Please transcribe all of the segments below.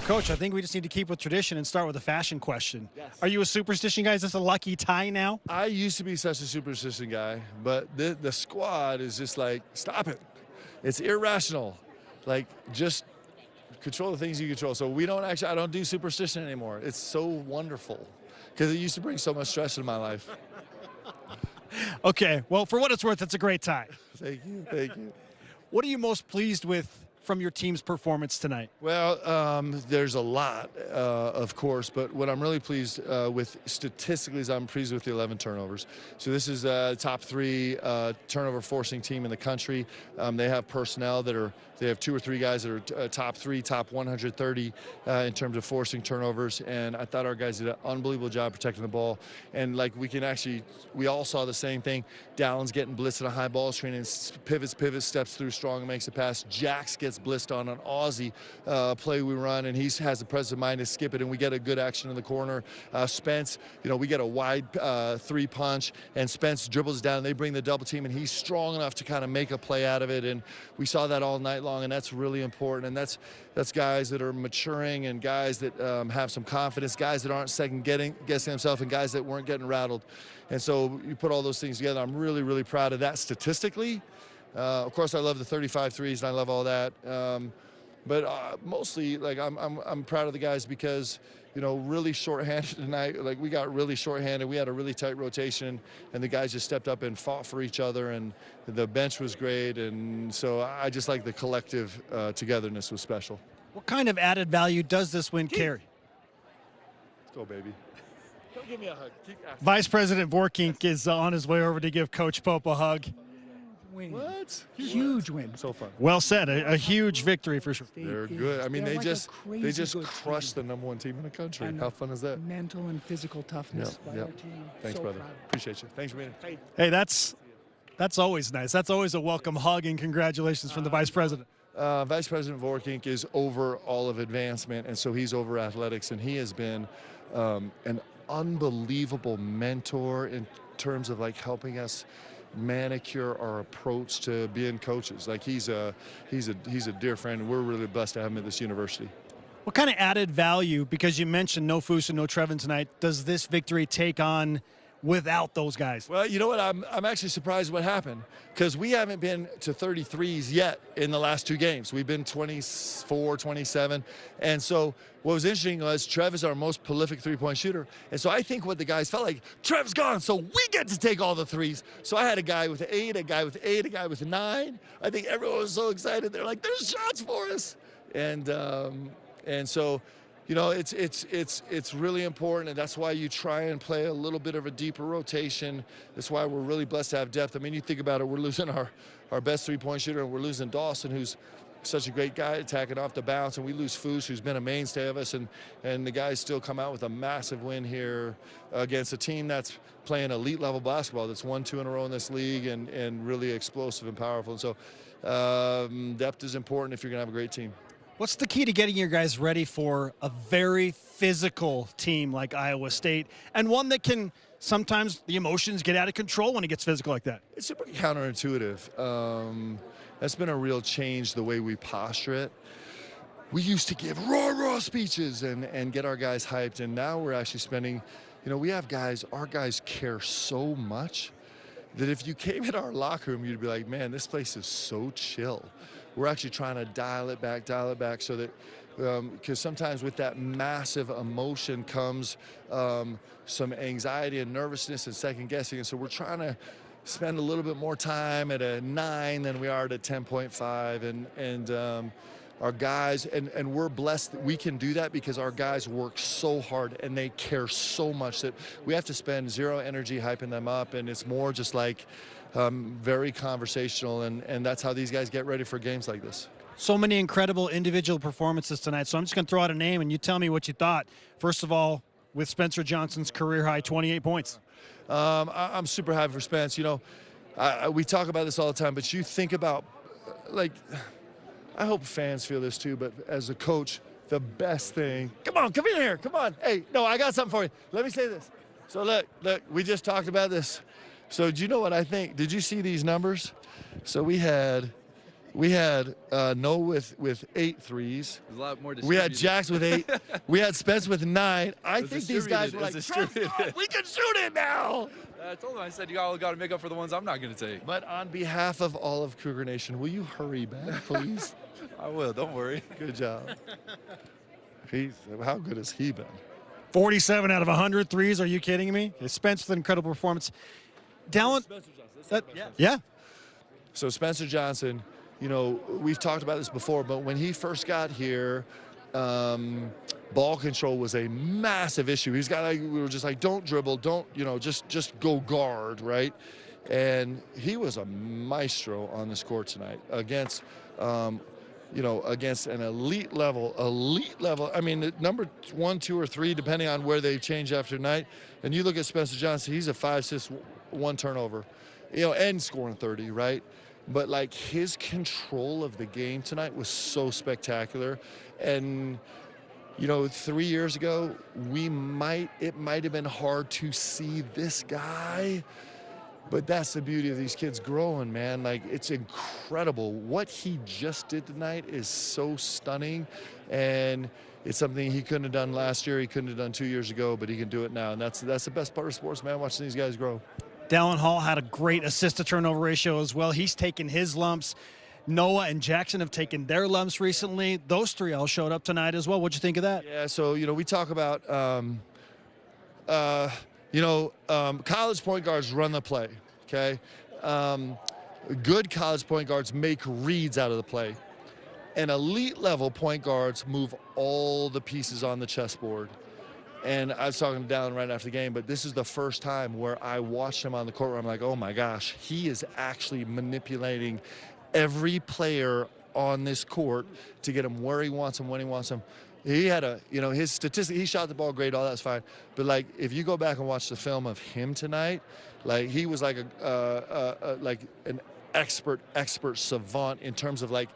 Coach, I think we just need to keep with tradition and start with a fashion question. Yes. Are you a superstition guy? Is this a lucky tie now? I used to be such a superstition guy, but the squad is just like, stop it. It's irrational. Like, just control the things you control. So I don't do superstition anymore. It's so wonderful because it used to bring so much stress in my life. Okay, well, for what it's worth, it's a great tie. Thank you, thank you. What are you most pleased with from your team's performance tonight? Well, there's a lot, of course, but what I'm really pleased with statistically is I'm pleased with the 11 turnovers. So this is a top 3 turnover forcing team in the country. They have personnel they have 2 or 3 guys that are top 3, top 130 in terms of forcing turnovers, and I thought our guys did an unbelievable job protecting the ball. And like we all saw the same thing. Dallin's getting blitzed in a high ball screen and pivots, steps through strong and makes a pass. Jax gets blitzed on an Aussie play we run, and he has the presence of mind to skip it, and we get a good action in the corner. Spence, we get a wide 3 punch, and Spence dribbles down, and they bring the double team, and he's strong enough to kind of make a play out of it, and we saw that all night long, and that's really important, and that's guys that are maturing and guys that have some confidence, guys that aren't guessing themselves, and guys that weren't getting rattled. And so you put all those things together. I'm really, really proud of that statistically. Of course, I love the 35 threes, and I love all that. But mostly, like, I'm proud of the guys because, really shorthanded tonight. Like, we got really shorthanded. We had a really tight rotation, and the guys just stepped up and fought for each other, and the bench was great. And so I just like the collective togetherness was special. What kind of added value does this win carry? Let's go, baby. Don't give me a hug. Vice President Vorkink is on his way over to give Coach Pope a hug. Win. What? Huge win. So fun. Well said. A huge victory for sure. They're good. I mean, they like just good crushed team. the #1 team in the country. And how fun is that? Mental and physical toughness by Yep. our team. Thanks, So brother. proud. Appreciate you. Thanks for being here. Hey, that's always nice. That's always a welcome hug and congratulations from the Vice President. Vice President Vorkink is over all of advancement, and so he's over athletics, and he has been an unbelievable mentor in terms of like helping us manicure our approach to being coaches. Like he's a dear friend, and we're really blessed to have him at this university. What kind of added value, because you mentioned no Foose and no Trevin tonight, does this victory take on without those guys? Well, you know what? I'm actually surprised what happened because we haven't been to 33s yet in the last 2 games. We've been 24, 27. And so what was interesting was Trev is our most prolific three-point shooter. And so I think what the guys felt like, Trev's gone, so we get to take all the threes. So I had a guy with 8, a guy with 8, a guy with 9. I think everyone was so excited. They're like, there's shots for us. And so, it's really important, and that's why you try and play a little bit of a deeper rotation. That's why we're really blessed to have depth. I mean, you think about it, we're losing our best three-point shooter, and we're losing Dawson, who's such a great guy attacking off the bounce, and we lose Foose, who's been a mainstay of us, and the guys still come out with a massive win here against a team that's playing elite-level basketball, that's won 2 in a row in this league, and really explosive and powerful. And so depth is important if you're going to have a great team. What's the key to getting your guys ready for a very physical team like Iowa State, and one that can sometimes the emotions get out of control when it gets physical like that? It's super counterintuitive. That's been a real change the way we posture it. We used to give raw speeches and get our guys hyped, and now we're actually spending, we have guys, our guys care so much that if you came in our locker room, you'd be like, man, this place is so chill. We're actually trying to dial it back so that, because sometimes with that massive emotion comes some anxiety and nervousness and second guessing. And so we're trying to spend a little bit more time at a 9 than we are at a 10.5. And our guys, and we're blessed that we can do that because our guys work so hard and they care so much that we have to spend zero energy hyping them up. And it's more just like, very conversational, and that's how these guys get ready for games like this. So many incredible individual performances tonight, so I'm just going to throw out a name and you tell me what you thought. First of all, with Spencer Johnson's career-high 28 points. I'm super happy for Spence. We talk about this all the time, but you think about, like, I hope fans feel this too, but as a coach, the best thing, come in here, come on. Hey, no, I got something for you. Let me say this. So look, we just talked about this. So do you know what I think? Did you see these numbers? So we had We had Noah with 8 threes. There's a lot more We had distributed. Jax with 8. We had Spence with 9. I It was think these guys distributed. were It like, was "Trev's distributed." gone. We can shoot it now. I told him, I said, you all got to make up for the ones I'm not going to take. But on behalf of all of Cougar Nation, will you hurry back, please? I will, don't worry. Good job. How good has he been? 47 out of 100 threes. Are you kidding me? Spence with an incredible performance. Dallin, yeah. So Spencer Johnson, you know, we've talked about this before, but when he first got here, ball control was a massive issue. We were just like, don't dribble, don't, you know, just go guard, right? And he was a maestro on this court tonight against, you know, against an elite level. I mean, number 1, 2, or 3, depending on where they change after night. And you look at Spencer Johnson, he's a 5 assists, 1 turnover, you know, and scoring 30, right? But like his control of the game tonight was so spectacular. And, you know, 3 years ago, it might have been hard to see this guy. But that's the beauty of these kids growing, man. Like, it's incredible. What he just did tonight is so stunning. And it's something he couldn't have done last year. He couldn't have done 2 years ago, but he can do it now. And that's the best part of sports, man, watching these guys grow. Dallin Hall had a great assist-to-turnover ratio as well. He's taken his lumps. Noah and Jackson have taken their lumps recently. Those 3 all showed up tonight as well. What'd you think of that? Yeah, so, you know, we talk about, college point guards run the play, okay? Good college point guards make reads out of the play. And elite level point guards move all the pieces on the chessboard. And I was talking to Dallin right after the game, but this is the first time where I watched him on the court where I'm like, oh my gosh, he is actually manipulating every player on this court to get him where he wants him, when he wants him. He had his statistic, he shot the ball great, all that's fine. But like, if you go back and watch the film of him tonight, like he was like like an expert savant in terms of like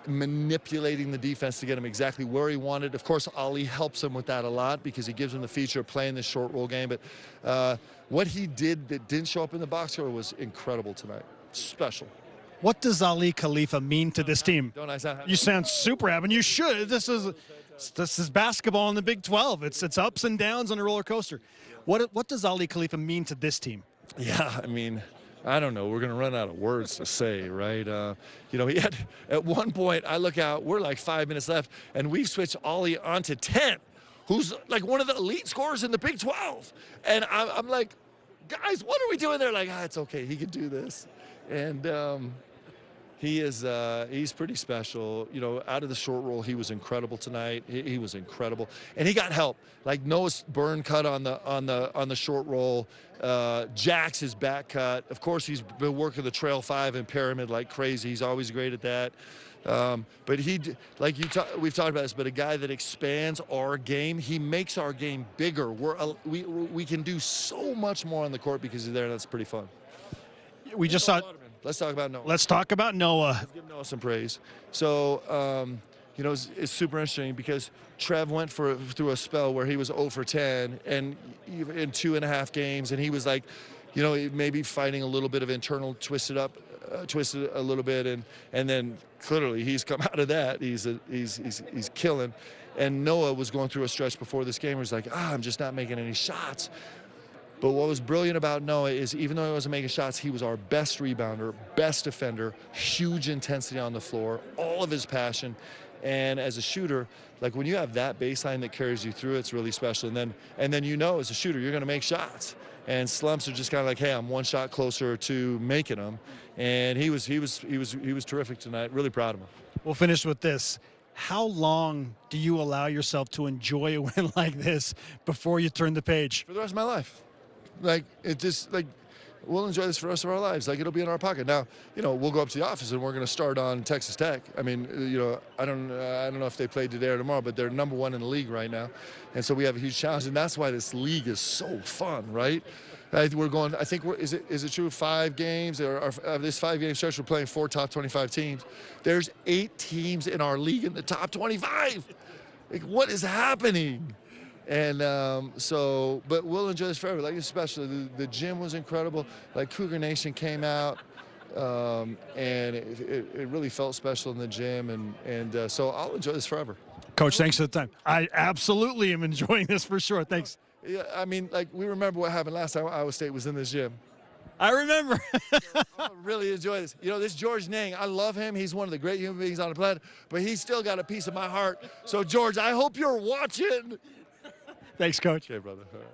manipulating the defense to get him exactly where he wanted. Of course, Ali helps him with that a lot because he gives him the feature of playing this short roll game. But what he did that didn't show up in the box score was incredible tonight. Special. What does Ali Khalifa mean to this team? Don't I sound happy? You sound super happy, and you should. This is basketball in the Big 12. It's ups and downs on a roller coaster. What does Ali Khalifa mean to this team? Yeah, I mean, I don't know. We're going to run out of words to say, right? You know, he had, at one point, I look out, we're like 5 minutes left, and we've switched Ollie onto 10, who's like one of the elite scorers in the Big 12. And I'm like, guys, what are we doing there? Like, it's okay. He can do this. And he's pretty special. You know, out of the short roll, he was incredible tonight. He was incredible. And he got help. Like Noah's burn cut on the short roll. Jax's back cut. Of course, he's been working the trail 5 and pyramid like crazy. He's always great at that. But we've talked about this, but a guy that expands our game, he makes our game bigger. We can do so much more on the court because he's there, and that's pretty fun. We just saw. Let's talk about Noah. Let's talk about Noah. Let's give Noah some praise. So, you know, it's super interesting because Trev went through a spell where he was 0 for 10 and in 2.5 games, and he was like, you know, maybe fighting a little bit of internal twisted a little bit, and then clearly he's come out of that. He's killing. And Noah was going through a stretch before this game where he's like, I'm just not making any shots. But what was brilliant about Noah is even though he wasn't making shots, he was our best rebounder, best defender, huge intensity on the floor, all of his passion. And as a shooter, like when you have that baseline that carries you through, it's really special. And then you know as a shooter, you're going to make shots. And slumps are just kind of like, hey, I'm one shot closer to making them. And he was terrific tonight. Really proud of him. We'll finish with this. How long do you allow yourself to enjoy a win like this before you turn the page? For the rest of my life. Like, it just, like, we'll enjoy this for the rest of our lives. Like, it'll be in our pocket. Now, you know, we'll go up to the office and we're going to start on Texas Tech. I mean, you know, I don't know if they play today or tomorrow, but they're number 1 in the league right now. And so we have a huge challenge, and that's why this league is so fun, right? We're going, I think, is it true, 5 games? This 5-game stretch, we're playing 4 top 25 teams. There's 8 teams in our league in the top 25. Like, what is happening? And but we'll enjoy this forever. Like, especially the gym was incredible. Like, Cougar Nation came out. and it really felt special in the gym, and so I'll enjoy this forever. Coach, thanks for the time. I absolutely am enjoying this for sure. Thanks. Yeah, I mean, like, we remember what happened last time Iowa State was in this gym. I remember. I really enjoy this. You know, this George Nang, I love him. He's one of the great human beings on the planet, but he's still got a piece of my heart. So, George, I hope you're watching. Thanks, Coach. Okay, brother. All right.